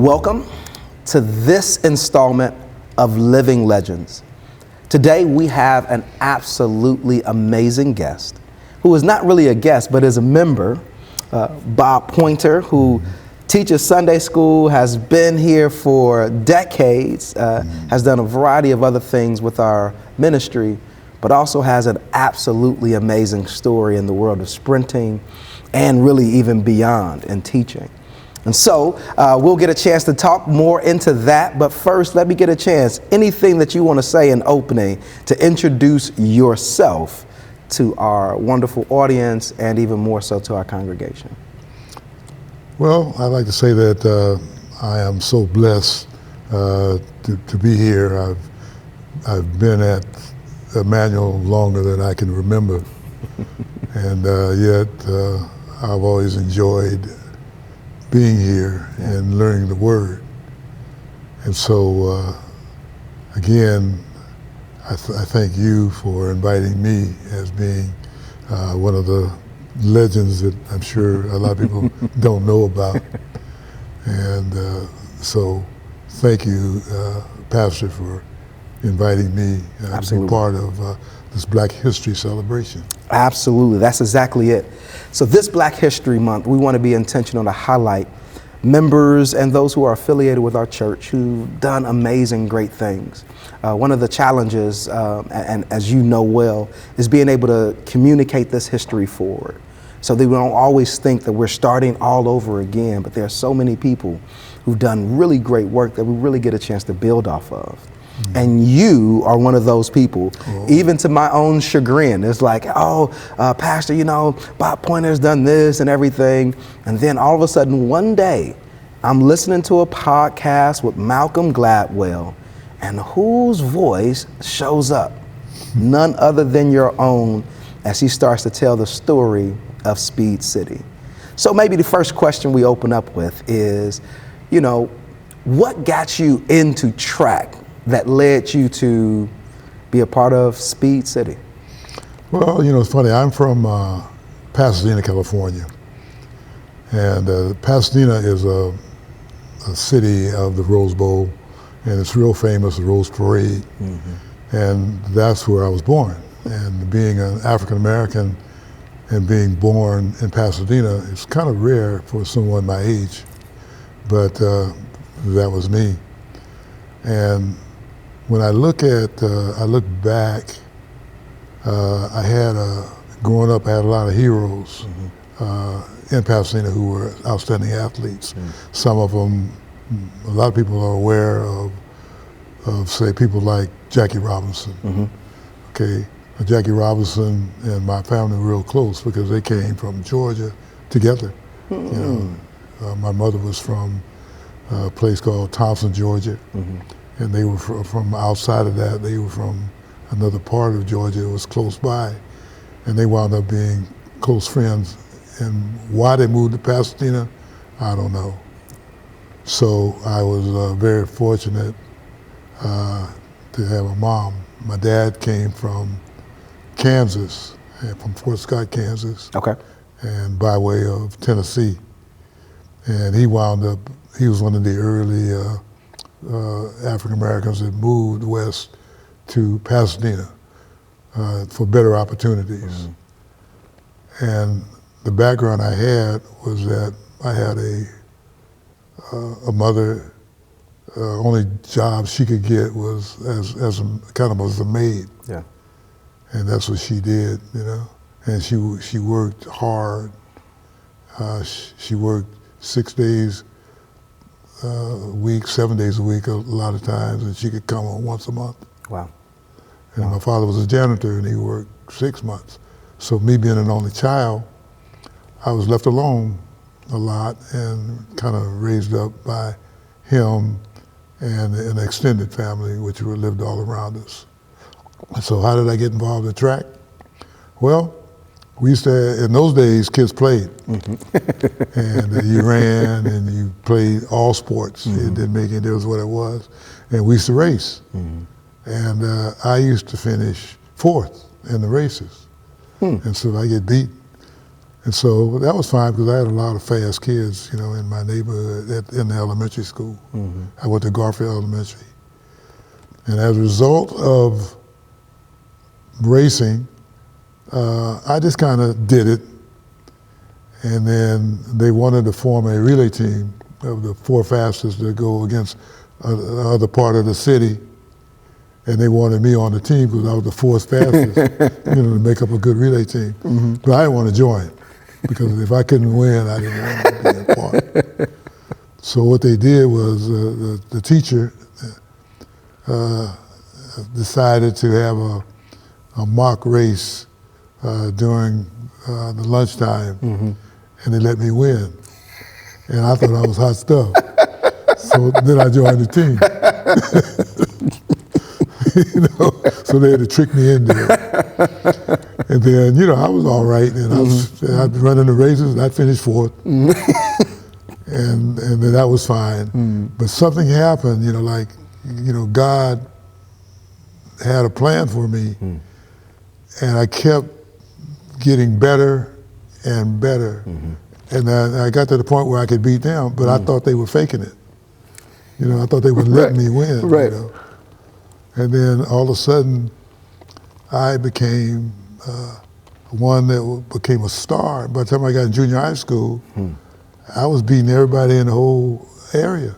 Welcome to this installment of Living Legends. Today we have an absolutely amazing guest who is not really a guest but is a member, Bob Poynter, who teaches Sunday school, has been here for decades, has done a variety of other things with our ministry, but also has an absolutely amazing story in the world of sprinting and really even beyond in teaching. And so we'll get a chance to talk more into that. But first, let me get a chance. Anything that you want to say in opening to introduce yourself to our wonderful audience and even more so to our congregation? Well, I'd like to say that I am so blessed to be here. I've been at Emmanuel longer than I can remember. And yet I've always enjoyed being here and learning the Word. And so, again, I thank you for inviting me as being one of the legends that I'm sure a lot of people don't know about. And so thank you, Pastor, for inviting me to be part of this Black History celebration. Absolutely, that's exactly it. So this Black History Month, we want to be intentional to highlight members and those who are affiliated with our church who've done amazing, great things. One of the challenges, and as you know well, is being able to communicate this history forward so that we don't always think that we're starting all over again, but there are so many people who've done really great work that we really get a chance to build off of. And you are one of those people, even to my own chagrin. It's like, Pastor, you know, Bob Poynter's done this and everything. And then all of a sudden, one day, I'm listening to a podcast with Malcolm Gladwell, and whose voice shows up? None other than your own, as he starts to tell the story of Speed City. So maybe the first question we open up with is, you know, what got you into track that led you to be a part of Speed City? Well, you know, it's funny. I'm from Pasadena, California. And Pasadena is a city of the Rose Bowl, and it's real famous, the Rose Parade. And that's where I was born. And being an African American and being born in Pasadena, it's kind of rare for someone my age, but that was me. And when I look back, growing up, I had a lot of heroes in Pasadena who were outstanding athletes. Some of them, a lot of people are aware of say, people like Jackie Robinson. Okay, Jackie Robinson and my family were real close because they came from Georgia together. You know, my mother was from a place called Thompson, Georgia. And they were from outside of that. They were from another part of Georgia. It was close by. And they wound up being close friends. And why they moved to Pasadena, I don't know. So I was very fortunate to have a mom. My dad came from Kansas, from Fort Scott, Kansas. Okay. And by way of Tennessee. And he was one of the early African Americans that moved west to Pasadena for better opportunities. And the background I had was that I had a mother, only job she could get was as a maid. Yeah. And that's what she did, you know. And she worked hard. She worked 6 days a week, 7 days a week, a lot of times, and she could come on once a month. Wow. And my father was a janitor, and he worked 6 months. So me being an only child, I was left alone a lot and kind of raised up by him and an extended family, which lived all around us. So how did I get involved in track? Well, we used to, in those days, kids played. And you ran and you played all sports. It didn't make any difference what it was. And we used to race. And I used to finish fourth in the races. And so I get beat. And so that was fine because I had a lot of fast kids, in my neighborhood in the elementary school. I went to Garfield Elementary. And as a result of racing, I just kind of did it. And then they wanted to form a relay team of the 4 fastest to go against other part of the city. And they wanted me on the team because I was the 4th fastest, to make up a good relay team. But I didn't want to join because if I couldn't win, I didn't want to be a part. So what they did was the teacher decided to have a mock race during the lunchtime, and they let me win. And I thought I was hot stuff. So then I joined the team. So they had to trick me into it. And then, I was all right, and I'd run in the races, and I'd finish 4th. And then that was fine. But something happened, God had a plan for me, and I kept getting better and better. And I got to the point where I could beat them, but I thought they were faking it. I thought they would let me win. Right. And then all of a sudden, I became one that became a star. By the time I got in junior high school, I was beating everybody in the whole area.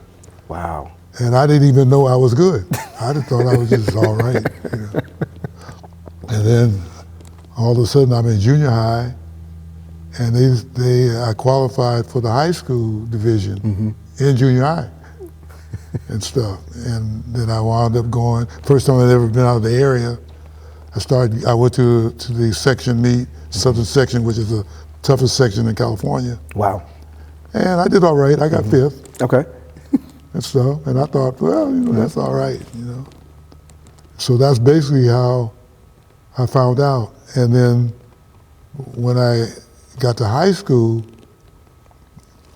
Wow. And I didn't even know I was good. I just thought I was just all right. And then all of a sudden, I'm in junior high, and I qualified for the high school division in junior high and stuff. And then I wound up going, first time I'd ever been out of the area, I went to the section meet, Southern Section, which is the toughest section in California. Wow. And I did all right. I got 5th. Okay. And stuff. And I thought, well, that's all right, So that's basically how I found out. And then when I got to high school,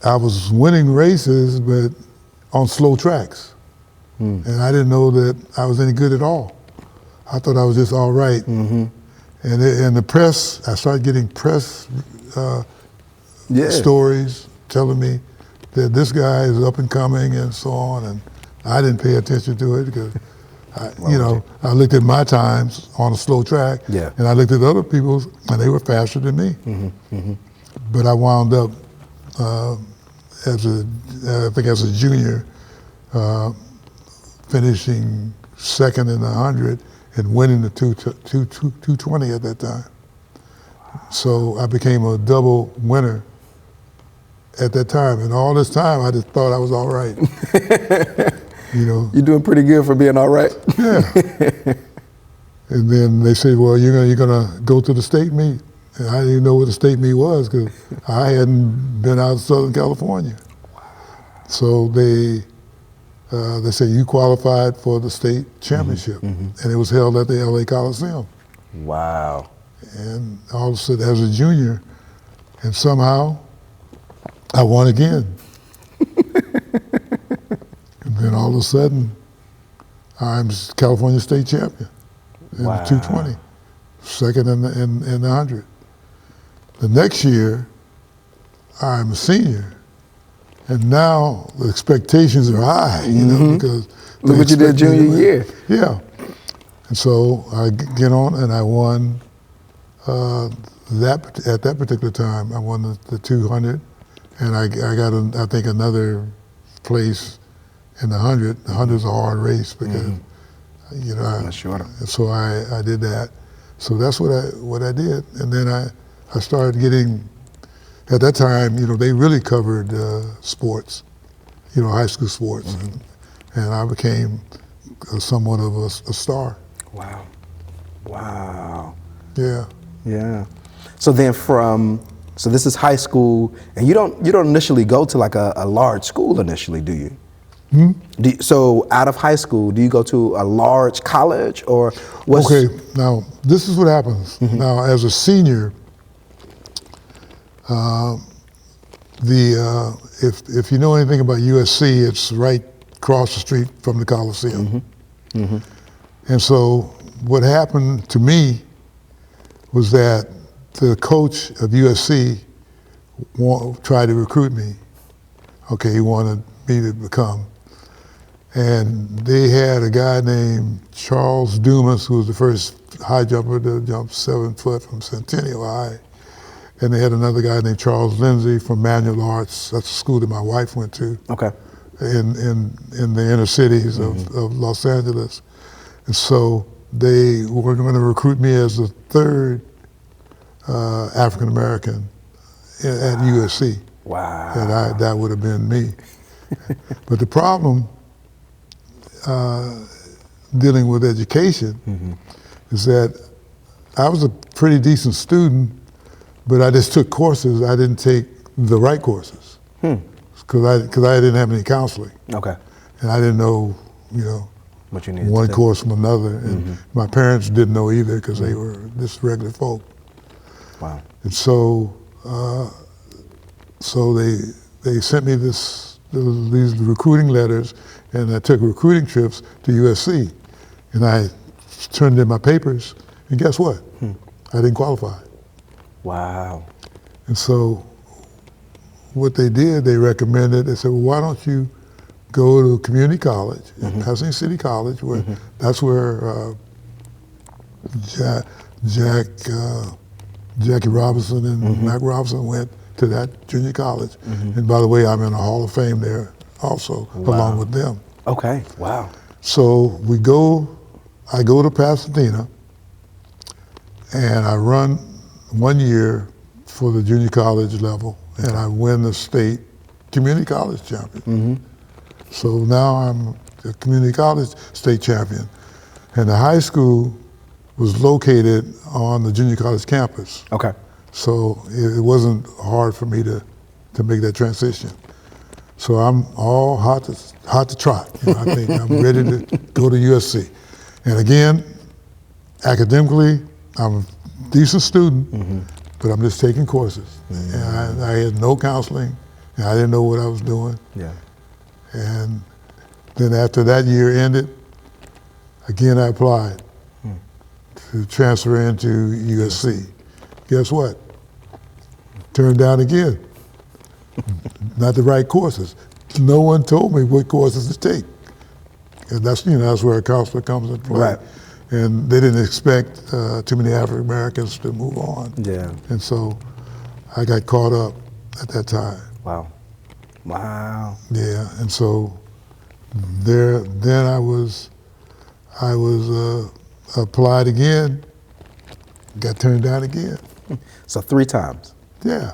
I was winning races, but on slow tracks. And I didn't know that I was any good at all. I thought I was just all right. And the press, I started getting press stories telling me that this guy is up and coming and so on. And I didn't pay attention to it because, I looked at my times on a slow track, and I looked at other people's, and they were faster than me. But I wound up as a junior, finishing 2nd in the 100 and winning the 220 at that time. So I became a double winner at that time. And all this time, I just thought I was all right. You're doing pretty good for being all right. Yeah. And then they said, well, you're gonna go to the state meet. And I didn't even know what the state meet was because I hadn't been out of Southern California. So they said, you qualified for the state championship. And it was held at the LA Coliseum. Wow. And all of a sudden, as a junior, and somehow I won again. And then all of a sudden, I'm California state champion in the 220, 2nd in the 100. The next year, I'm a senior. And now the expectations are high, because look what you did junior year. Yeah. And so I get on and I won at that particular time. I won the 200, and I got I think another place in the 100. The 100 is a hard race because so I did that. So that's what I did, and then I started getting. At that time, they really covered sports, high school sports, and I became somewhat of a star. Wow. Wow. Yeah. Yeah. So then so this is high school, and you don't initially go to like a large school initially, do you? So out of high school, do you go to a large college or what's... Okay, now this is what happens. Now as a senior, if you know anything about USC, it's right across the street from the Coliseum. And so what happened to me was that the coach of USC tried to recruit me. Okay, he wanted me to become. And they had a guy named Charles Dumas, who was the first high jumper to jump 7 foot from Centennial High. And they had another guy named Charles Lindsay from Manual Arts. That's the school that my wife went to. Okay. In the inner cities of Los Angeles. And so they were going to recruit me as the third African American at USC. Wow. And that would have been me. But the problem dealing with education is that I was a pretty decent student, but I just took courses. I didn't take the right courses because I didn't have any counseling. Okay. And I didn't know, what you needed one to do. course from another. And my parents didn't know either because they were just regular folk. Wow. And so they sent me these recruiting letters, and I took recruiting trips to USC. And I turned in my papers, and guess what? I didn't qualify. Wow. And so what they did, they recommended, they said, well, why don't you go to community college, Pasadena City College, where that's where Jackie Robinson and Mac Robinson went to that junior college. And by the way, I'm in a Hall of Fame there also, along with them. Okay. Wow. So I go to Pasadena, and I run 1 year for the junior college level, and I win the state community college champion. So now I'm the community college state champion. And the high school was located on the junior college campus. Okay. So it wasn't hard for me to make that transition. So I'm all hot to trot. I think I'm ready to go to USC. And again, academically, I'm a decent student, but I'm just taking courses. And I had no counseling, and I didn't know what I was doing. Yeah. And then after that year ended, again I applied to transfer into USC. Guess what? Turned down again. Not the right courses. No one told me what courses to take. And that's where a counselor comes into play. Right. And they didn't expect too many African Americans to move on. Yeah. And so I got caught up at that time. Wow. Wow. Yeah, and so then I was applied again, got turned down again. So 3 times. Yeah.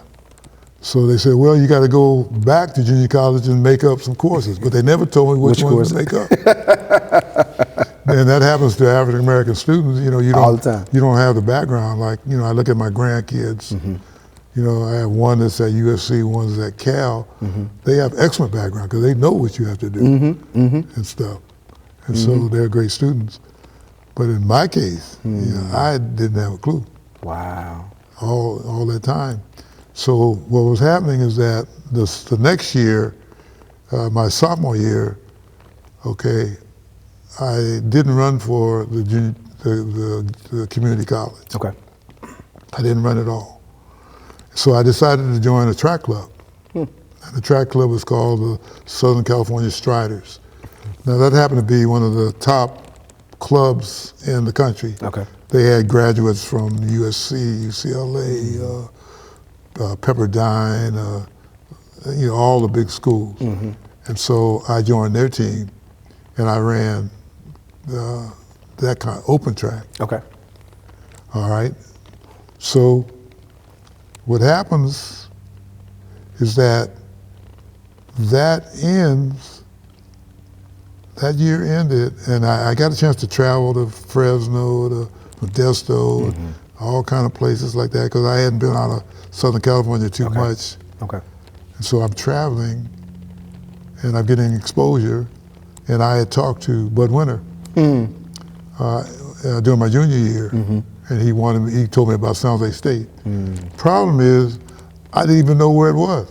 So they said, well, you got to go back to junior college and make up some courses, but they never told me which ones to make up. And that happens to African American students. You don't all the time. You don't have the background. Like I look at my grandkids. I have one that's at USC, one that's at Cal. They have excellent background because they know what you have to do and stuff. And so they're great students. But in my case, I didn't have a clue. Wow. All that time. So what was happening is that the next year, my sophomore year, I didn't run for the community college. Okay. I didn't run at all. So I decided to join a track club. And the track club was called the Southern California Striders. Now that happened to be one of the top clubs in the country. Okay. They had graduates from USC, UCLA, Pepperdine, all the big schools. And so I joined their team, and I ran that kind of open track. Okay. All right. So what happens is that ends, that year ended, and I got a chance to travel to Fresno, to Modesto, all kind of places like that, because I hadn't been out of Southern California too much. Okay. And so I'm traveling, and I'm getting exposure, and I had talked to Bud Winter during my junior year, and he told me about San Jose State. Problem is, I didn't even know where it was.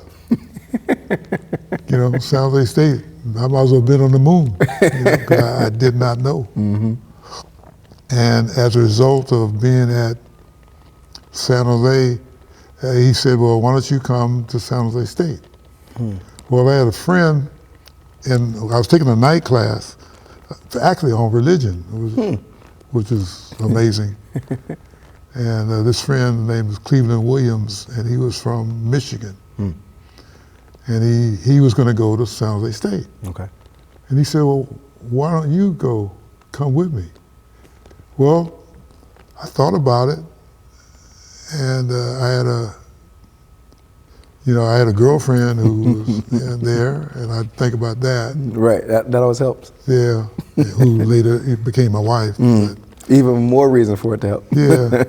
San Jose State, I might as well have been on the moon, 'cause I did not know. And as a result of being at San Jose, he said, well, why don't you come to San Jose State? Well, I had a friend, and I was taking a night class, actually on religion, which is amazing. And this friend named was Cleveland Williams, and he was from Michigan. And he was going to go to San Jose State. Okay. And he said, well, why don't you come with me? Well, I thought about it, and I had a girlfriend who was there, and I think about that. Right, that always helps. Yeah, who later became my wife. Even more reason for it to help. Yeah,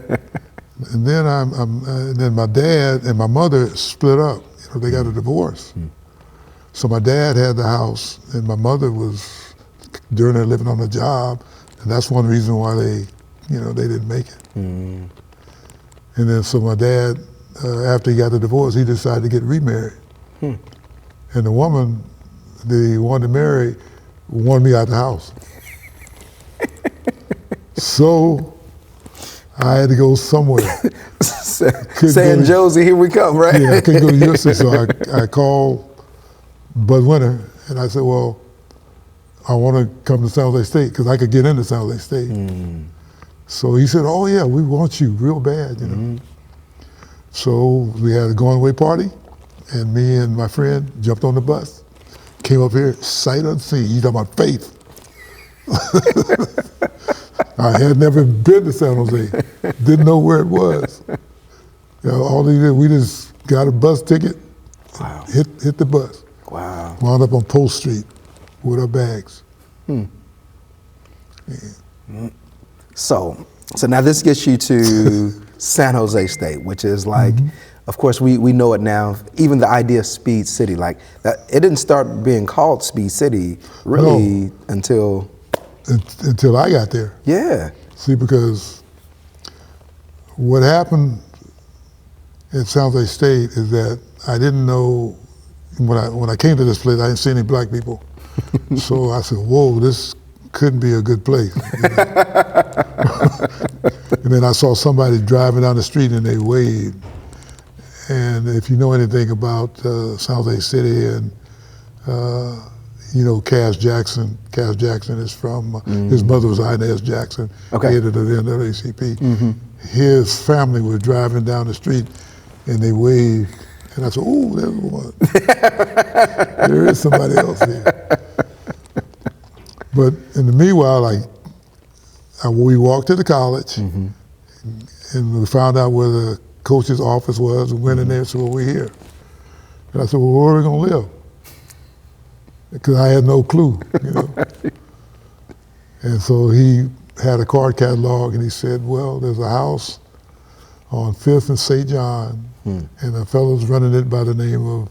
and then my dad and my mother split up. They got a divorce. So my dad had the house, and my mother was during their living on the job, and that's one reason why they didn't make it. And then so my dad, after he got the divorce, he decided to get remarried. And the woman that he wanted to marry wanted me out the house. So I had to go somewhere. Saying, Josie, here we come, right? Yeah, I couldn't go to USC, so I called Bud Winter, and I said, well, I want to come to San Jose State, because I could get into San Jose State. So he said, oh yeah, we want you real bad, So we had a going away party, and me and my friend jumped on the bus, came up here, sight unseen. You talking about faith. I had never been to San Jose, didn't know where it was. All we did, we just got a bus ticket, hit the bus. Wow. Wound up on Post Street with our bags. So now this gets you to San Jose State, which is like, of course, we know it now. Even the idea of Speed City, like that, it didn't start being called Speed City really until I got there. Yeah. See, because what happened at San Jose State is that I didn't know, when I came to this place, I didn't see any black people. So I said, whoa, this couldn't be a good place. And then I saw somebody driving down the street and they waved. And if you know anything about San Jose City and Cass Jackson is from, his mother was Inez Jackson, head of the NAACP. His family was driving down the street and they waved. And I said, oh, there's one. There is somebody else here. But in the meanwhile, we walked to the college and we found out where the coach's office was and went in there and said, well, we're here. And I said, well, where are we going to live? Because I had no clue, And so he had a card catalog and he said, well, there's a house on 5th and St. John, and a fellow's running it by the name of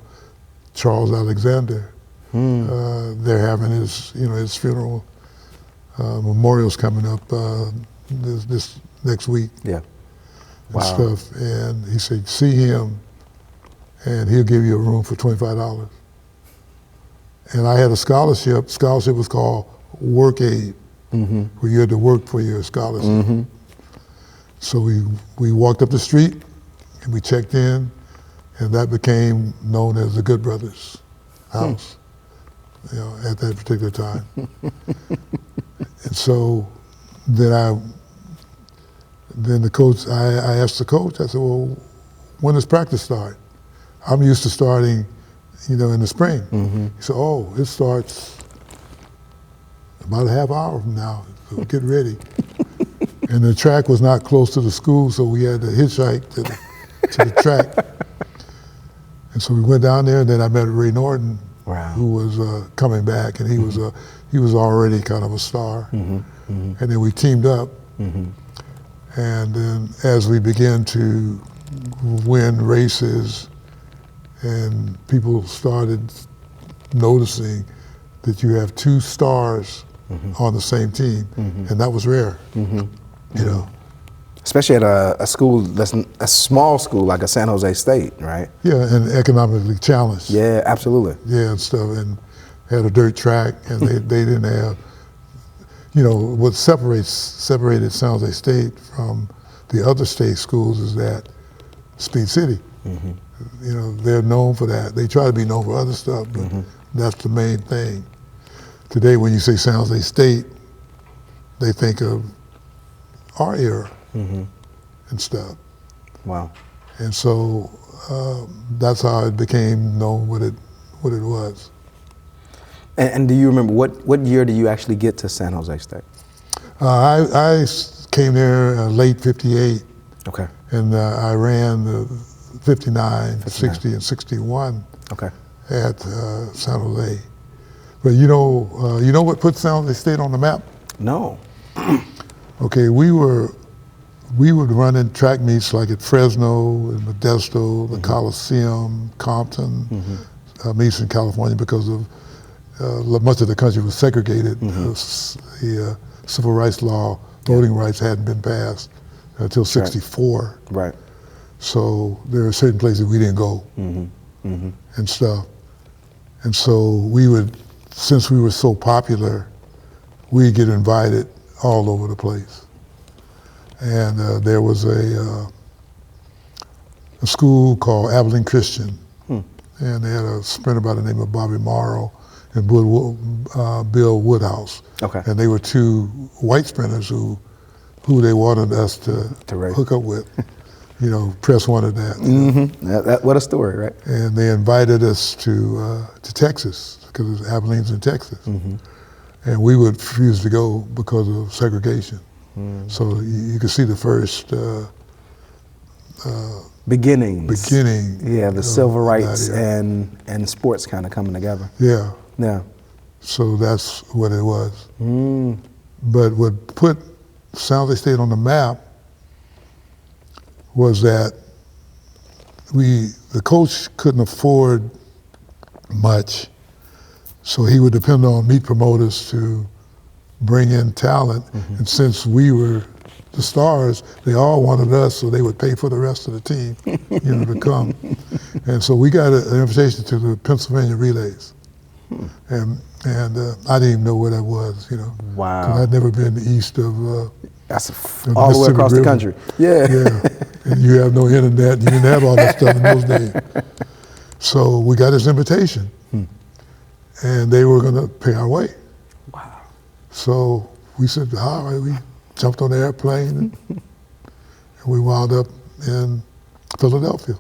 Charles Alexander. They're having his funeral. Memorial's coming up this next week. Yeah. Wow. And stuff. And he said, see him, and he'll give you a room for $25. And I had a scholarship. Scholarship was called Work Aid, where you had to work for your scholarship. So we walked up the street and we checked in, and that became known as the Good Brothers house, at that particular time. And so then the coach, I asked the coach, I said, well, when does practice start? I'm used to starting, in the spring. He said, oh, it starts about a half hour from now, so get ready. And the track was not close to the school, so we had to hitchhike to the track. And so we went down there, and then I met Ray Norton, who was coming back, and he was already kind of a star. And then we teamed up, and then as we began to win races, and people started noticing that you have two stars on the same team, and that was rare. Especially at a school that's a small school like a San Jose State, right? Yeah, and economically challenged. Yeah, absolutely. Yeah, and stuff, and had a dirt track, and they didn't have, what separated San Jose State from the other state schools is that Speed City. You know, they're known for that. They try to be known for other stuff, but that's the main thing. Today, when you say San Jose State, they think of our era and stuff. Wow. And so that's how it became known what it was. And do you remember what year did you actually get to San Jose State? I came there late '58. Okay. And I ran the 59, 60, and 61 Okay. at San Jose. But you know what put San Jose State on the map? No. Okay, we would run in track meets like at Fresno, and Modesto, the Coliseum, Compton, meets in California because of much of the country was segregated. The civil rights law, voting rights hadn't been passed until '64. Right. So there are certain places we didn't go and stuff. And so since we were so popular, we'd get invited all over the place. And there was a school called Abilene Christian, and they had a sprinter by the name of Bobby Morrow and Bill Woodhouse. Okay. And they were two white sprinters who they wanted us to hook up with. You know, press wanted that. What a story, right? And they invited us to Texas because Abilene's in Texas, and we would refuse to go because of segregation. So you could see the first beginning. Yeah, the civil rights and sports kind of coming together. Yeah. Yeah. So that's what it was. But what put San Jose State on the map was that the coach couldn't afford much, so he would depend on meet promoters to bring in talent. And since we were the stars, they all wanted us, so they would pay for the rest of the team, to come. And so we got an invitation to the Pennsylvania Relays. And I didn't even know where that was, Wow. Because I'd never been east of that's all the way across the country. Yeah. Yeah. And you have no internet. You didn't have all that stuff in those days. So we got this invitation, and they were going to pay our way. Wow. So we said, all right. We jumped on the airplane, and we wound up in Philadelphia.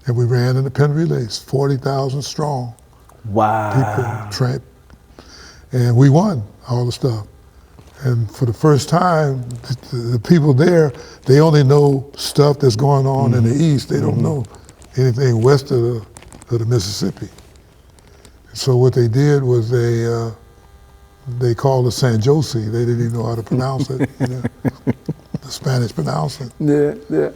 And we ran in the Penn Relays, 40,000 strong. Wow. People, and we won all the stuff. And for the first time, the people there, they only know stuff that's going on in the East. They don't know anything west of the Mississippi. So what they did was they called it San Jose. They didn't even know how to pronounce it. The Spanish pronounce it. Yeah.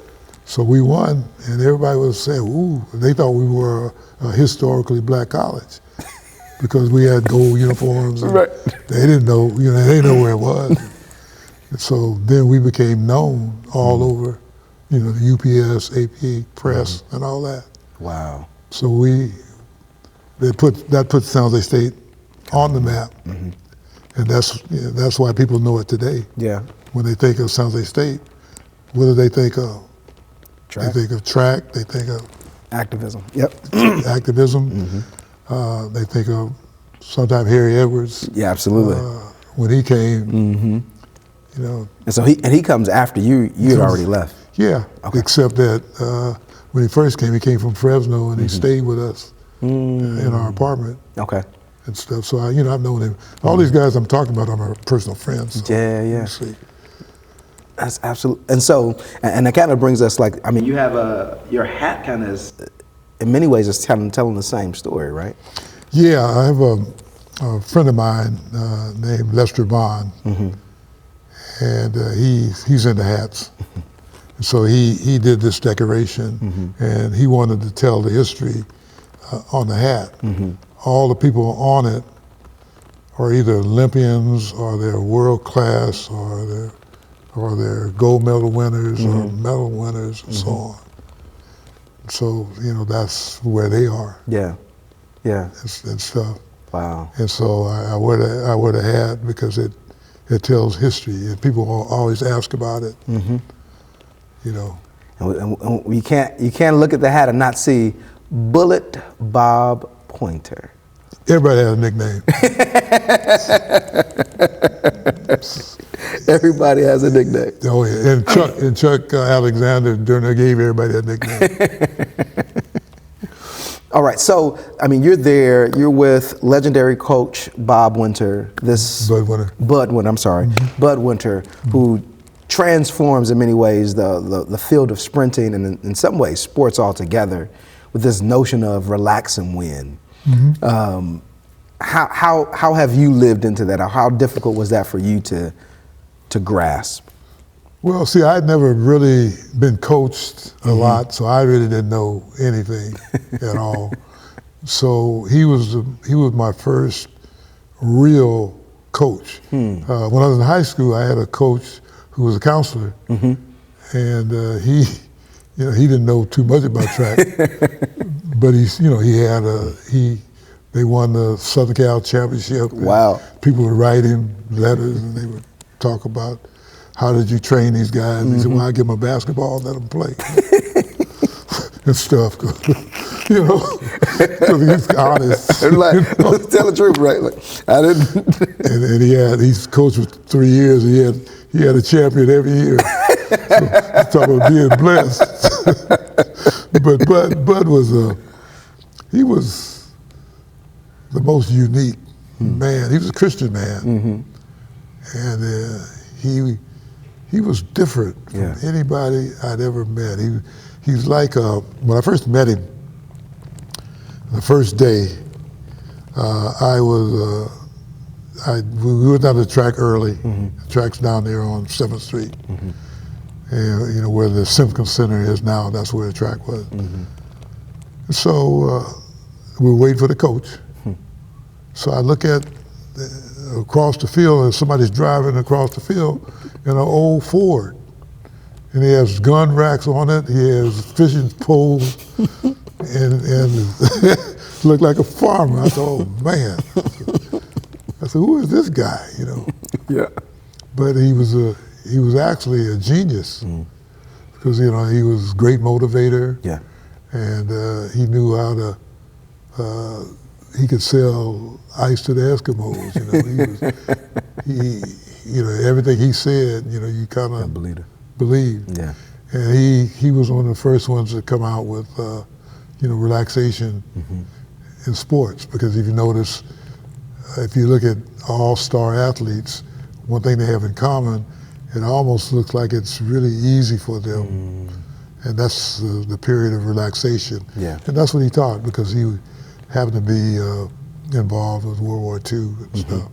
So we won, and everybody was saying, ooh, they thought we were a historically black college because we had gold uniforms. And right. They didn't know, they didn't know where it was. And so then we became known all over, the UPS, AP, press, and all that. Wow. So that put San Jose State on the map, and that's why people know it today. Yeah. When they think of San Jose State, what do they think of? Track. They think of track. They think of activism. Yep. Activism. They think of sometimes Harry Edwards. Yeah, absolutely. When he came, And so he comes after you. You had already left. Yeah. Okay. Except that when he first came, he came from Fresno and he stayed with us in our apartment. Okay. And stuff. So I've known him. All these guys I'm talking about are my personal friends. So yeah. That's absolutely. And so, and that kind of brings us you have your hat kind of is, in many ways, is telling the same story, right? Yeah, I have a friend of mine named Lester Bond, and he's into hats. So he did this decoration, and he wanted to tell the history on the hat. All the people on it are either Olympians or they're world class or they're gold medal winners or medal winners and so on. So, that's where they are. Yeah. And stuff. Wow. And so I wear the hat because it tells history, and people always ask about it. And you can't look at the hat and not see Bullet Bob Poynter. Everybody has a nickname. Everybody has a nickname. Oh yeah, and Chuck Alexander gave everybody a nickname. All right, so I mean, you're there. You're with legendary coach Bob Winter. Bud Winter. Bud Winter, who transforms in many ways the field of sprinting and in some ways sports altogether with this notion of relax and win. Mm-hmm. How have you lived into that? Or how difficult was that for you to grasp? Well, see, I'd never really been coached a lot, so I really didn't know anything at all. So he was my first real coach. When I was in high school, I had a coach who was a counselor, and he didn't know too much about track, but they won the Southern Cal Championship. Wow! People would write him letters, and they would talk about, how did you train these guys? He said, well, I give them a basketball, let them play. And stuff, because he's honest. Like, tell the truth, right? Like, I didn't. He's coached for 3 years, and he had a champion every year. So talk about being blessed. But Bud was he was the most unique man. He was a Christian man, and he was different from anybody I'd ever met. He's like, when I first met him, the first day, we went down to the track early. The track's down there on 7th Street. And where the Simpkins Center is now, that's where the track was. So we were waiting for the coach. So I look across the field, and somebody's driving across the field in an old Ford. And he has gun racks on it, he has fishing poles, and looked like a farmer. I thought, oh man. I said, who is this guy, Yeah. But he was actually a genius, because, he was a great motivator. Yeah. And he knew how to, he could sell ice to the Eskimos, everything he said, you kind of believed. Yeah. And he was one of the first ones to come out with, relaxation in sports, because if you notice, if you look at all-star athletes, one thing they have in common, it almost looks like it's really easy for them. And that's the period of relaxation. Yeah. And that's what he taught, because he happened to be involved with World War II and stuff.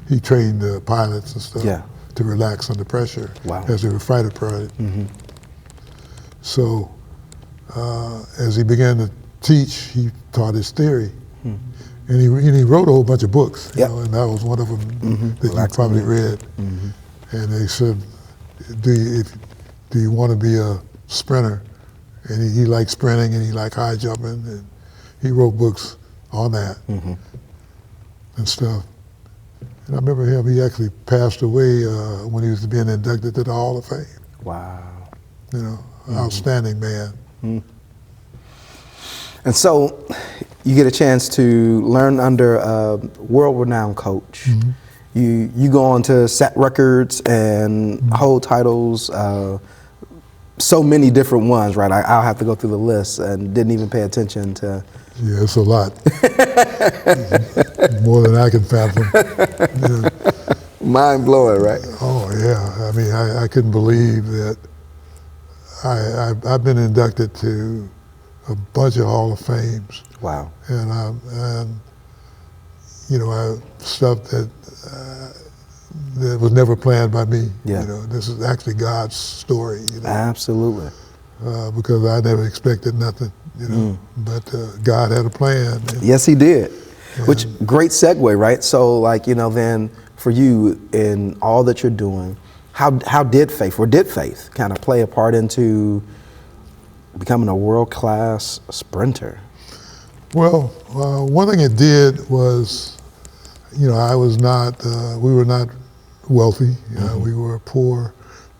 He trained pilots and stuff to relax under pressure as they were fighter pilots. So as he began to teach, he taught his theory. And he wrote a whole bunch of books, and that was one of them that you probably read. And they said, do you want to be a sprinter? And he liked sprinting, and he liked high jumping, and he wrote books on that and stuff. And I remember him, he actually passed away when he was being inducted to the Hall of Fame. Wow. Outstanding man. And so you get a chance to learn under a world-renowned coach. You go on to set records and hold titles, so many different ones, right? I'll have to go through the list and didn't even pay attention to. Yeah, it's a lot. More than I can fathom. Mind blowing, right? Oh yeah, I mean, I couldn't believe that I've been inducted to a bunch of Hall of Fames. Wow. And stuff that was never planned by me. Yeah. This is actually God's story. Absolutely. Because I never expected nothing. But God had a plan. Yes, He did. Which great segue, right? So, then for you in all that you're doing, how did faith kind of play a part into becoming a world-class sprinter? Well, one thing it did was, we were not wealthy. We were poor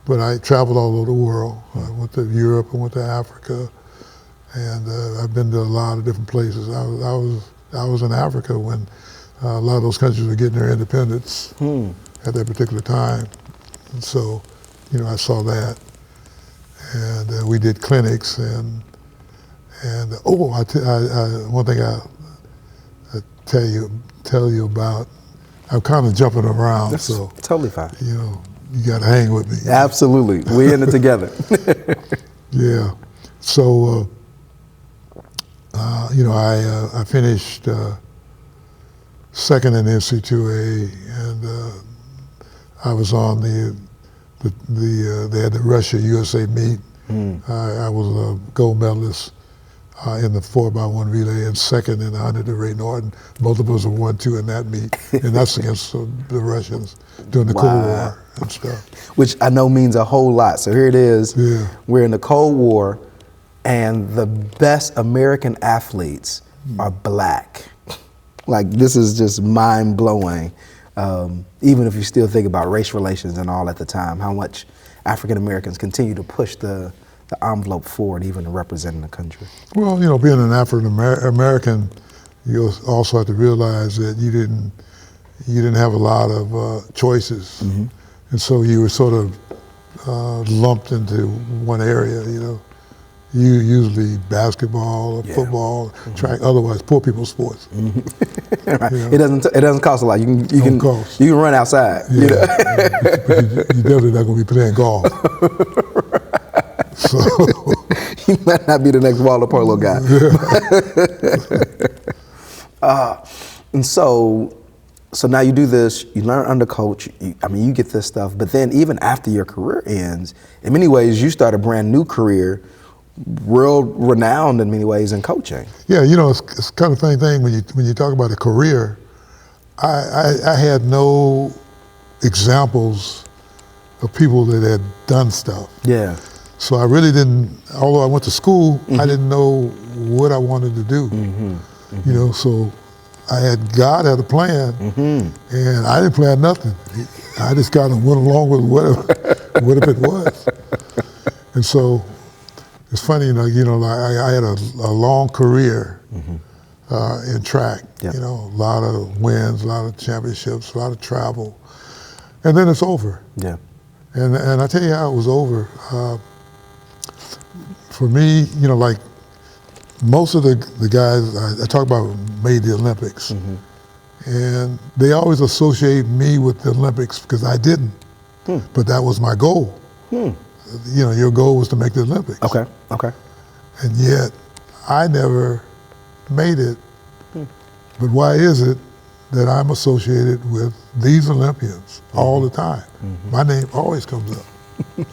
but I traveled all over the world. I went to Europe, I went to Africa, and I've been to a lot of different places. I was in Africa when a lot of those countries were getting their independence at that particular time. And so, I saw that. And we did clinics and one thing I tell you about, I'm kind of jumping around. That's so totally fine. You got to hang with me. Absolutely. We're in it together. Yeah. So, I finished second in NC2A, and I was on they had the Russia-USA meet. I was a gold medalist in the 4x1 relay and second in the 100 to Ray Norton. Both of us were 1-2 in that meet, and that's against the Russians during the Cold War and stuff. Which I know means a whole lot. So here it is. Yeah. We're in the Cold War, and the best American athletes are black. Like, this is just mind-blowing. Even if you still think about race relations and all at the time, how much African Americans continue to push the envelope forward, even representing the country. Well, being an African American, you also have to realize that you didn't have a lot of choices, and so you were sort of lumped into one area. You usually basketball or football, track, otherwise poor people's sports. Right. It doesn't cost a lot. You can run outside. Yeah. But you definitely not going to be playing golf. So you might not be the next water polo guy. And so now you do this. You learn under coach. You get this stuff. But then even after your career ends, in many ways you start a brand new career, world renowned in many ways in coaching. Yeah, it's kind of the same thing when you talk about a career. I had no examples of people that had done stuff. Yeah. So I really didn't, although I went to school, I didn't know what I wanted to do. So God had a plan, and I didn't plan nothing. I just kind of went along with whatever it was. And so it's funny, I had a long career in track. Yep. A lot of wins, a lot of championships, a lot of travel, and then it's over. Yeah. And I tell you how it was over. For me, like most of the guys I talk about made the Olympics, and they always associate me with the Olympics because I didn't, but that was my goal. Your goal was to make the Olympics. Okay. And yet, I never made it. But why is it that I'm associated with these Olympians all the time? My name always comes up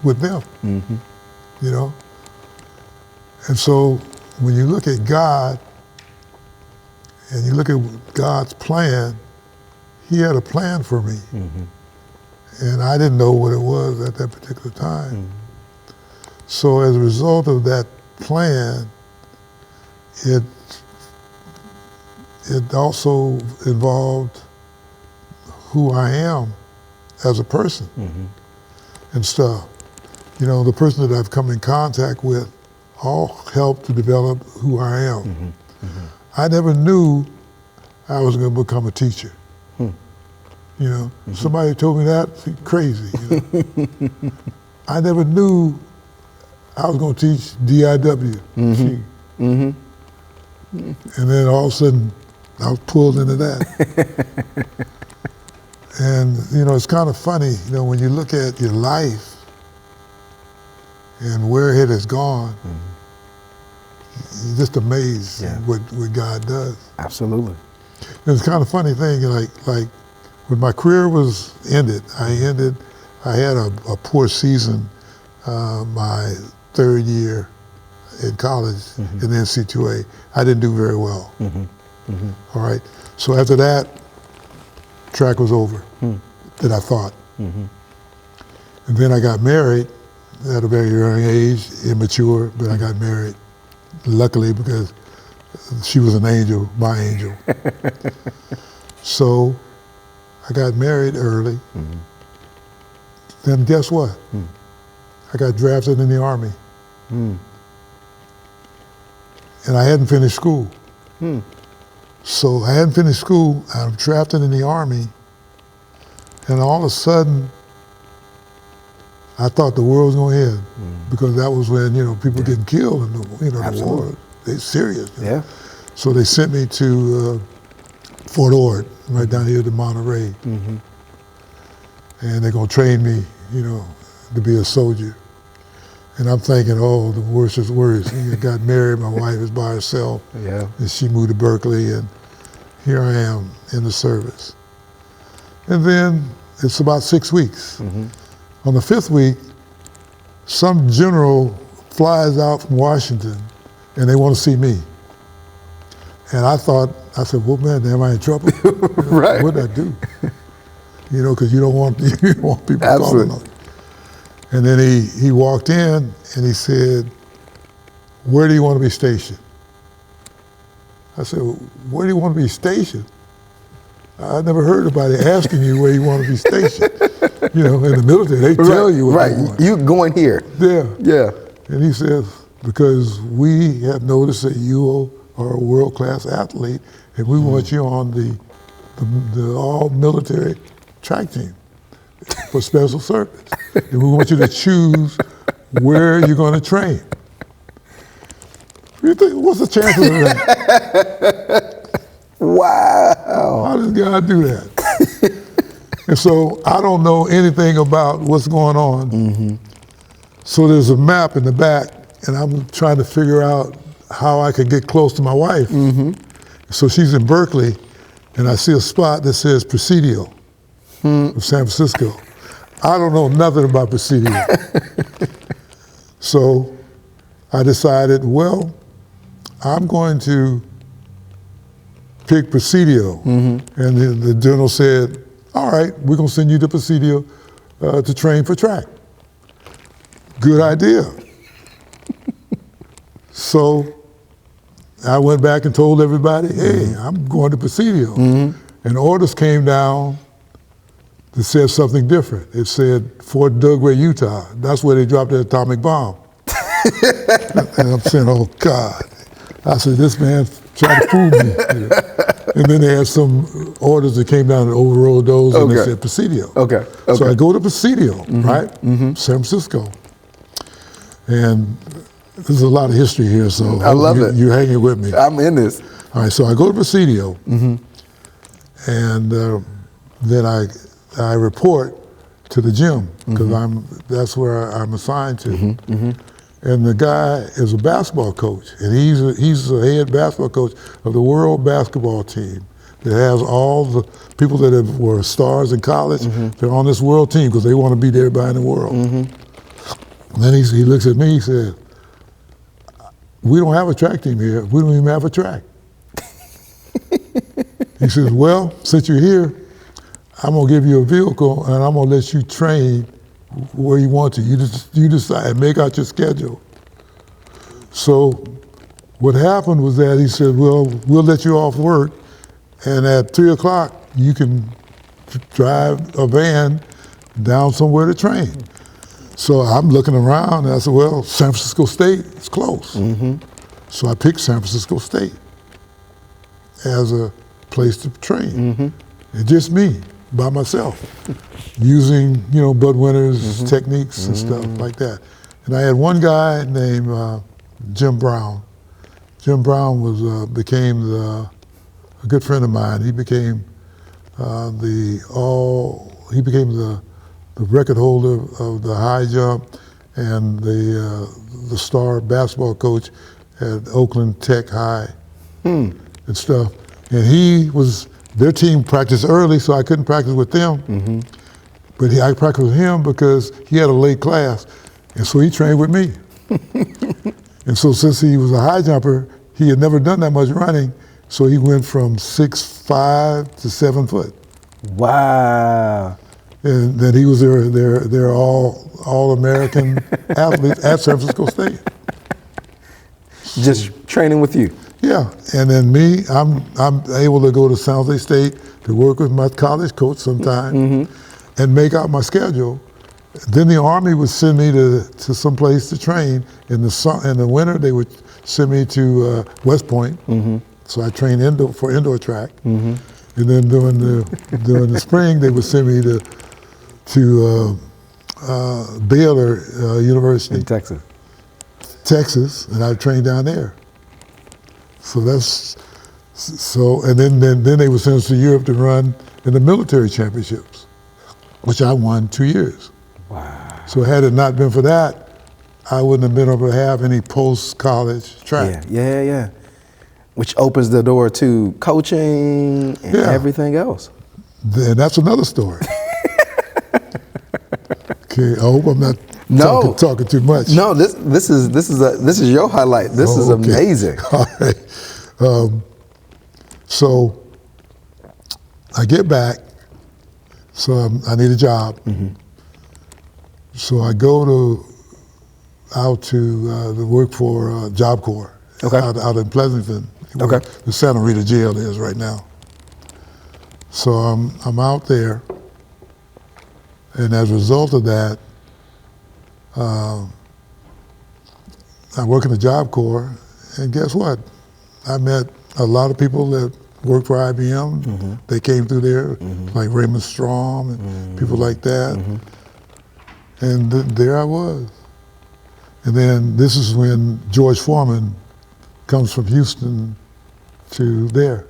with them, And so when you look at God and you look at God's plan, He had a plan for me. And I didn't know what it was at that particular time. So as a result of that plan, it also involved who I am as a person and stuff. The person that I've come in contact with all helped to develop who I am. I never knew I was going to become a teacher. Somebody told me that, crazy. I never knew I was going to teach DIW. And then all of a sudden, I was pulled into that. And, it's kind of funny, when you look at your life and where it has gone, you're just amazed what God does. Absolutely. And it's kind of funny thing, like when my career was ended, I had a poor season my third year in college in NC2A. I didn't do very well. All right. So after that, track was over, that I thought. And then I got married at a very young age, immature, but I got married, luckily, because she was an angel, my angel. So I got married early. Then guess what? I got drafted in the Army. And I hadn't finished school. So I hadn't finished school, I'm drafted in the Army, and all of a sudden, I thought the world was going to end, because that was when, people getting killed in the war. They serious. Yeah. So they sent me to Fort Ord, right down here to Monterey. And they're going to train me, to be a soldier. And I'm thinking, oh, the worst is worse. I got married, my wife is by herself. Yeah. And she moved to Berkeley, and here I am in the service. And then it's about 6 weeks. On the 5th week, some general flies out from Washington, and they want to see me. And I said, well, man, am I in trouble? Right. What did I do? Because you don't want people calling on you. And then he walked in and he said, where do you want to be stationed? I said, well, where do you want to be stationed? I never heard anybody asking you where you want to be stationed. In the military, they tell you what you want. You going here. Yeah. Yeah. And he says, because we have noticed that you are a world-class athlete, and we want you on the all-military track team for special service. And we want you to choose where you're going to train. You think, what's the chances of that? Wow. How does God do that? And so I don't know anything about what's going on. So there's a map in the back, and I'm trying to figure out how I can get close to my wife. So she's in Berkeley, and I see a spot that says Presidio of San Francisco. I don't know nothing about Presidio. So I decided, well, I'm going to pick Presidio. And the general said, all right, we're going to send you to Presidio to train for track. Good idea. So I went back and told everybody, hey, I'm going to Presidio. And orders came down that said something different. It said Fort Dugway, Utah. That's where they dropped the atomic bomb. And I'm saying, oh God. I said, this man tried to fool me. And then they had some orders that came down and overrode those, and they said Presidio. Okay. So I go to Presidio, right? San Francisco. And there's a lot of history here, so I love it. You're hanging with me. I'm in this. All right, so I go to Presidio, and then I report to the gym, because that's where I'm assigned to. And the guy is a basketball coach, and he's the head basketball coach of the world basketball team that has all the people that were stars in college. They're on this world team because they want to beat everybody in the world. And then he looks at me, he said, we don't have a track team here. We don't even have a track. He says, well, since you're here, I'm going to give you a vehicle, and I'm going to let you train where you want to. You decide, make out your schedule. So what happened was that he said, well, we'll let you off work, and at 3 o'clock, you can drive a van down somewhere to train. So I'm looking around, and I said, well, San Francisco State is close. So I picked San Francisco State as a place to train. It's just me, by myself, using, Bud Winters techniques and stuff like that. And I had one guy named Jim Brown. Jim Brown became a good friend of mine. He became the record holder of the high jump and the star basketball coach at Oakland Tech High and stuff. And their team practiced early, so I couldn't practice with them. But I practiced with him because he had a late class, and so he trained with me. And so since he was a high jumper, he had never done that much running, so he went from 6'5" to 7 foot. Wow. And then he was their all-American athlete at San Francisco State. Just training with you. Yeah, and then me, I'm able to go to San Jose State to work with my college coach sometime and make out my schedule. Then the Army would send me to some place to train. In the winter, they would send me to West Point. So I trained for indoor track. And then during the spring, they would send me to Baylor University. In Texas. Texas, and I trained down there. And then they would send us to Europe to run in the military championships, which I won 2 years. Wow. So had it not been for that, I wouldn't have been able to have any post-college track. Yeah. Which opens the door to coaching and everything else. And that's another story. Okay, I hope I'm not talking too much. No, this is your highlight. This is amazing. All right. So I get back. So I need a job. So I go out to work for Job Corps out in Pleasanton, where the Santa Rita jail is right now. So I'm out there, and as a result of that, I work in the Job Corps, and guess what? I met a lot of people that worked for IBM. They came through there, like Raymond Strom and people like that. And there I was. And then this is when George Foreman comes from Houston to there.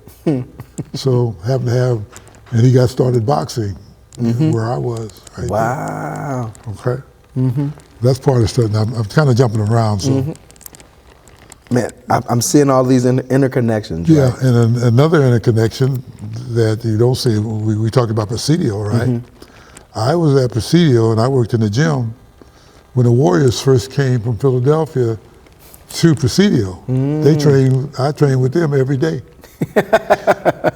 So happened to have, and he got started boxing where I was. Right Wow. there. Okay. That's part of the stuff. I'm kind of jumping around. So. Man, I'm seeing all these interconnections. Yeah, right? and another interconnection that you don't see, we talked about Presidio, right? I was at Presidio and I worked in the gym when the Warriors first came from Philadelphia to Presidio. I trained with them every day.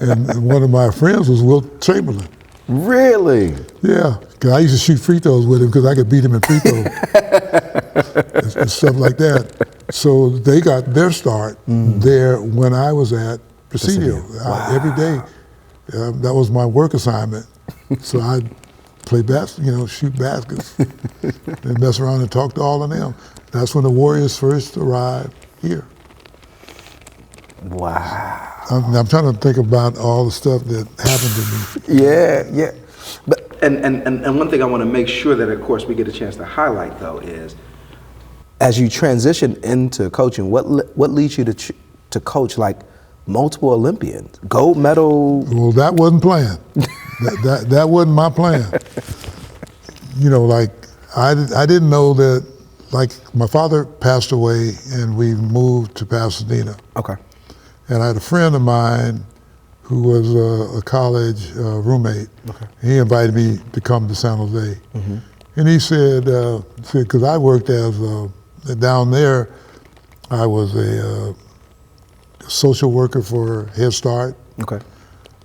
And one of my friends was Wilt Chamberlain. Really? Yeah, 'cause I used to shoot free throws with him because I could beat him in free throws and stuff like that. So they got their start there when I was at Presidio. Wow. Every day, that was my work assignment. So I'd play shoot baskets and mess around and talk to all of them. That's when the Warriors first arrived here. Wow. I'm trying to think about all the stuff that happened to me. Yeah. But and one thing I want to make sure that, of course, we get a chance to highlight, though, is as you transition into coaching, what leads you to coach like multiple Olympians, gold medal? Well, that wasn't planned. that wasn't my plan. Like I didn't know that. Like my father passed away, and we moved to Pasadena. Okay. And I had a friend of mine who was a college roommate. Okay. He invited me to come to San Jose. And he said, because I worked as down there, I was a social worker for Head Start. Okay.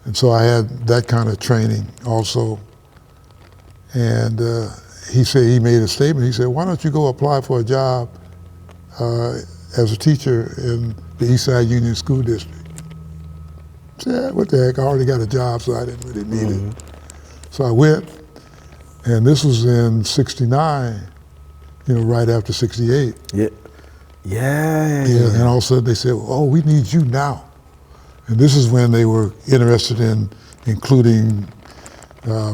And so I had that kind of training also. And he said, he made a statement. He said, why don't you go apply for a job as a teacher in the Eastside Union School District? I said, what the heck, I already got a job, so I didn't really need it. So I went, and this was in '69, right after '68. Yeah. And all of a sudden they said, oh, we need you now. And this is when they were interested in including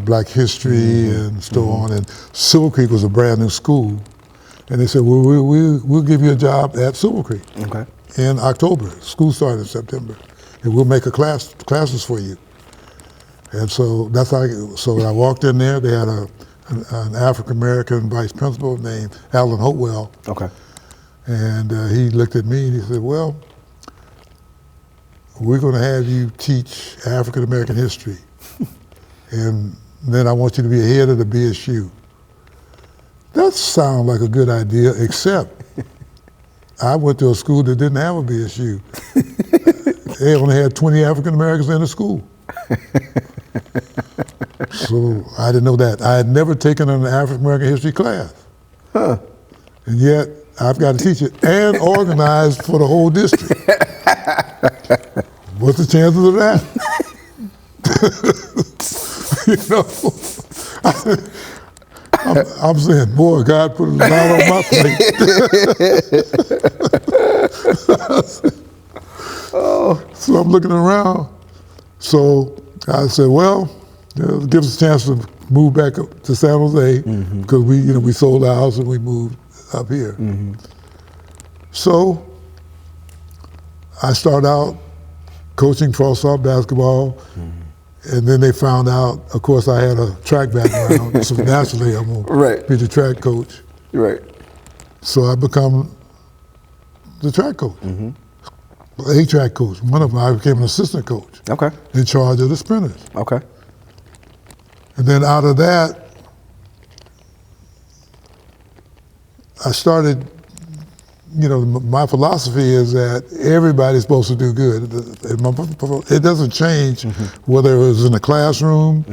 Black history and so on. And Silver Creek was a brand new school. And they said, well, we'll give you a job at Silver Creek in October. School started in September. And we'll make classes for you. And so that's how I walked in there. They had an African-American vice principal named Alan Hopewell. Okay. And he looked at me and he said, well, we're going to have you teach African-American history. And then I want you to be head of the BSU. That sounds like a good idea, except I went to a school that didn't have a BSU. They only had 20 African Americans in the school. So I didn't know that. I had never taken an African American history class. And yet I've got to teach it and organize for the whole district. What's the chances of that? I'm saying, boy, God put a lot on my plate. So I'm looking around. So I said, well, give us a chance to move back up to San Jose because we sold our house and we moved up here. So I started out coaching cross-salt basketball, and then they found out, of course, I had a track background, so naturally I'm going to be the track coach. Right. So I become the track coach, a track coach. One of them, I became an assistant coach. Okay. In charge of the sprinters. Okay. And then out of that, I started, my philosophy is that everybody's supposed to do good. It doesn't change whether it was in the classroom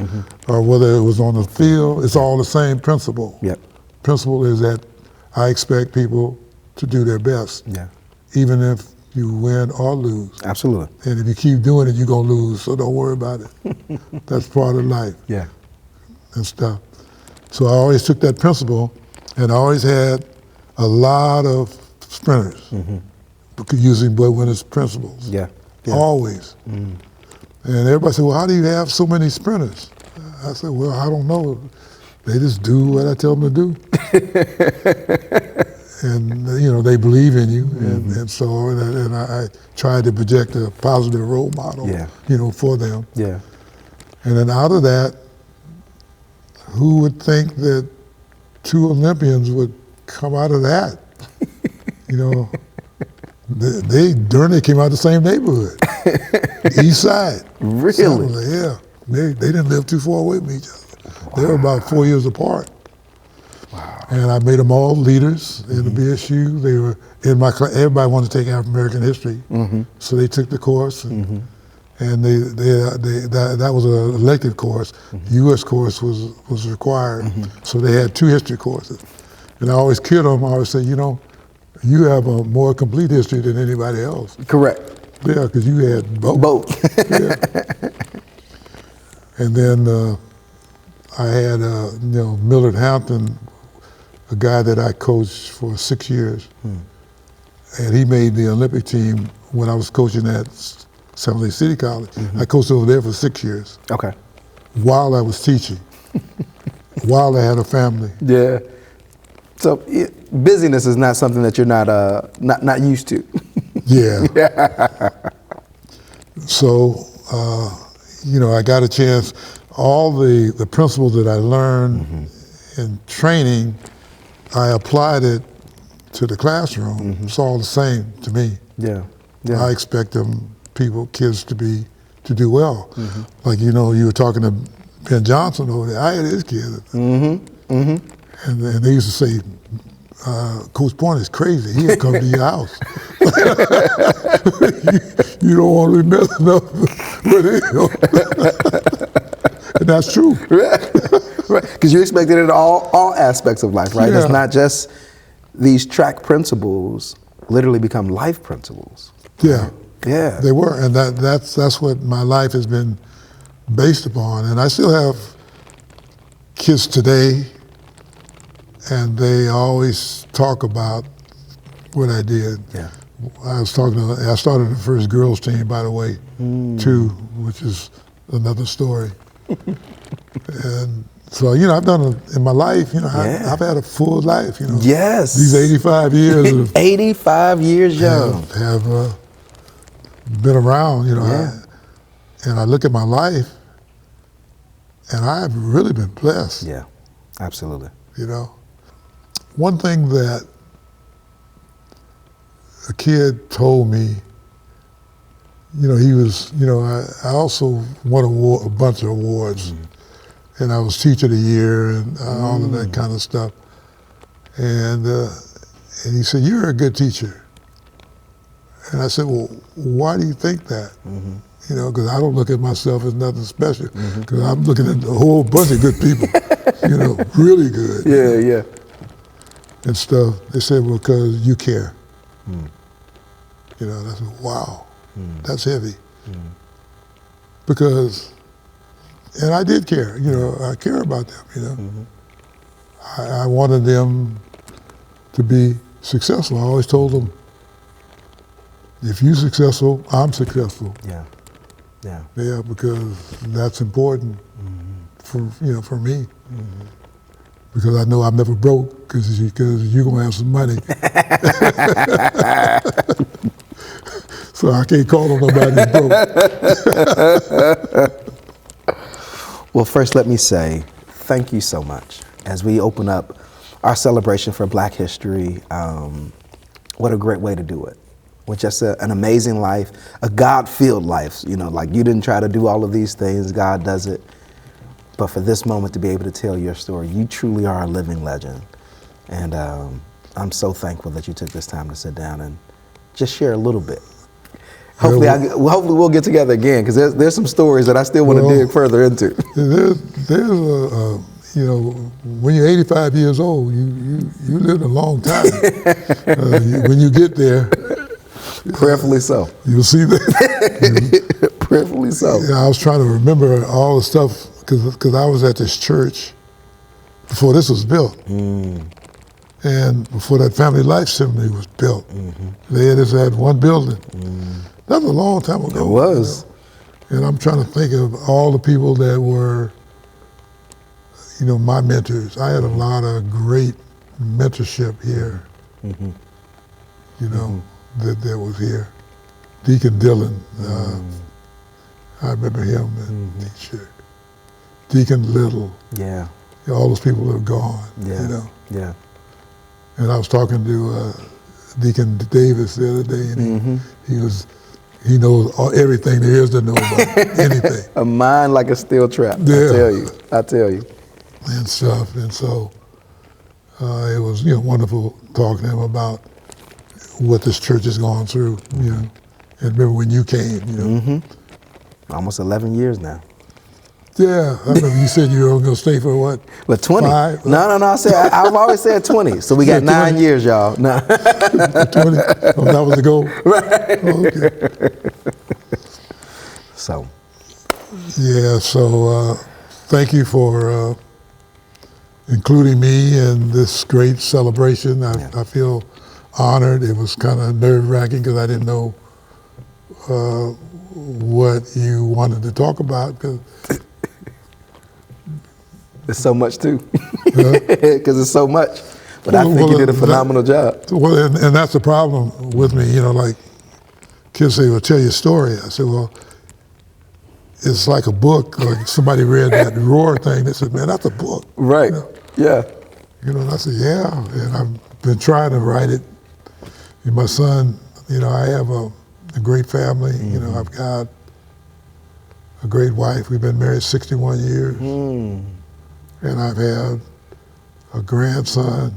or whether it was on the field. It's all the same principle. Yep. Principle is that I expect people to do their best, even if you win or lose. Absolutely. And if you keep doing it, you're going to lose, so don't worry about it. That's part of life. Yeah. And stuff. So I always took that principle, and I always had a lot of sprinters using Bud Winner's principles. Yeah. Always. And everybody said, well, how do you have so many sprinters? I said, well, I don't know. They just do what I tell them to do. And they believe in you, and so I tried to project a positive role model, for them. Yeah. And then out of that, who would think that 2 Olympians would come out of that? They came out of the same neighborhood, East Side. Really? Yeah. They didn't live too far away from each other. They were about 4 years apart. Wow. And I made them all leaders in the BSU. They were in my class. Everybody wanted to take African American history, so they took the course, and that was an elective course. The U.S. course was required, so they had 2 history courses. And I always kid them. I always say, you have a more complete history than anybody else. Correct. Yeah, because you had both. Both. Yeah. And then I had Millard Hampton, a guy that I coached for 6 years, and he made the Olympic team when I was coaching at San Jose City College. I coached over there for 6 years. Okay. While I was teaching, while I had a family. Yeah. So busyness is not something that you're not used to. Yeah. So I got a chance. All the principles that I learned in training, I applied it to the classroom. It's all the same to me. Yeah. I expect kids to do well. Like you were talking to Ben Johnson over there. I had his kids. And they used to say, Coach Poynter is crazy. He'll come to your house. you don't want to be messing up with him. And that's true. Right. Because you expect it in all aspects of life, right? Yeah. It's not just these track principles literally become life principles. Yeah. Yeah. They were, and that's what my life has been based upon. And I still have kids today, and they always talk about what I did. Yeah. I started the first girls team, by the way, too, which is another story. And so, I've done in my life, I've had a full life, Yes. These 85 years of 85 years young. have been around, and I look at my life, and I've really been blessed. Yeah, absolutely. One thing that a kid told me, he was, I also won a bunch of awards, and I was Teacher of the Year and all of that kind of stuff. And he said, "You're a good teacher." And I said, "Well, why do you think that?" Because I don't look at myself as nothing special, because I'm looking at a whole bunch of good people, really good. Yeah. And stuff. They said, "Well, because you care." I said, "Wow, that's heavy." Because, and I did care. I care about them. I wanted them to be successful. I always told them, if you're successful, I'm successful. Yeah. Yeah. Yeah, because that's important for me. Because I know I'm never broke because you're gonna have some money. So I can't call on nobody broke. Well, first let me say thank you so much. As we open up our celebration for Black History, what a great way to do it. With just an amazing life, a God-filled life. Like you didn't try to do all of these things, God does it. But for this moment to be able to tell your story, you truly are a living legend. And I'm so thankful that you took this time to sit down and just share a little bit. Hopefully, hopefully we'll get together again, because there's some stories that I still want to dig further into. There's when you're 85 years old, you lived a long time. When you get there, prayerfully so. You'll see that. Prayerfully so. Yeah, I was trying to remember all the stuff because I was at this church before this was built. And before that Family Life Seminary was built. They just had one building. That was a long time ago. It was. And I'm trying to think of all the people that were, my mentors. I had a lot of great mentorship here, that was here. Deacon Dillon, I remember him in teacher. Deacon Little. Yeah. All those people have gone, Yeah. Yeah. And I was talking to Deacon Davis the other day, and he knows everything there is to know about anything. A mind like a steel trap, Yeah. I tell you. And stuff, and so it was wonderful talking to him about what this church has gone through, and remember when you came, Almost 11 years now. Yeah, I remember you said you were going to stay for what? But 20. 5? No. I've always said 20. So we got 9 years, y'all. No. 20. Oh, that was the goal? Right. Oh, okay. So. Yeah, so thank you for including me in this great celebration. I feel honored. It was kind of nerve-wracking because I didn't know what you wanted to talk about. There's so much too, because it's so much. But I think you did a phenomenal job. Well, and that's the problem with me. Like kids say, "Well, tell your story." I said, "Well, it's like a book." Like somebody read that Roar thing. They said, "Man, that's a book." Right. Yeah. And I said, "Yeah," and I've been trying to write it. And my son, I have a great family. I've got a great wife. We've been married 61 years. And I've had a grandson.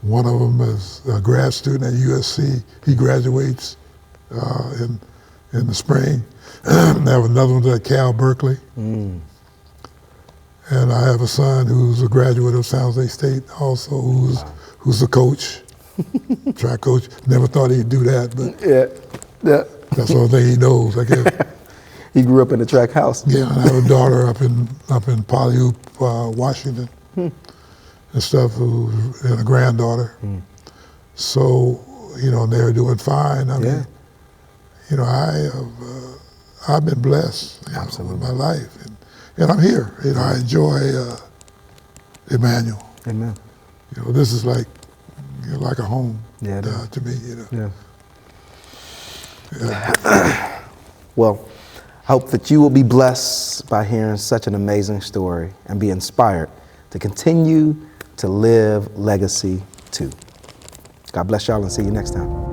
One of them is a grad student at USC. He graduates in the spring. I have another one at Cal Berkeley. And I have a son who's a graduate of San Jose State also, who's a coach, track coach. Never thought he'd do that, but that's the only thing he knows, I guess. He grew up in the track house. Yeah, and I have a daughter up in Polyhoop, Washington, and stuff, and a granddaughter. So, they're doing fine. I mean, I've been blessed with my life, and I'm here. I enjoy Emmanuel. Amen. This is like a home to me. Yeah. Well, I hope that you will be blessed by hearing such an amazing story and be inspired to continue to live legacy too. God bless y'all and see you next time.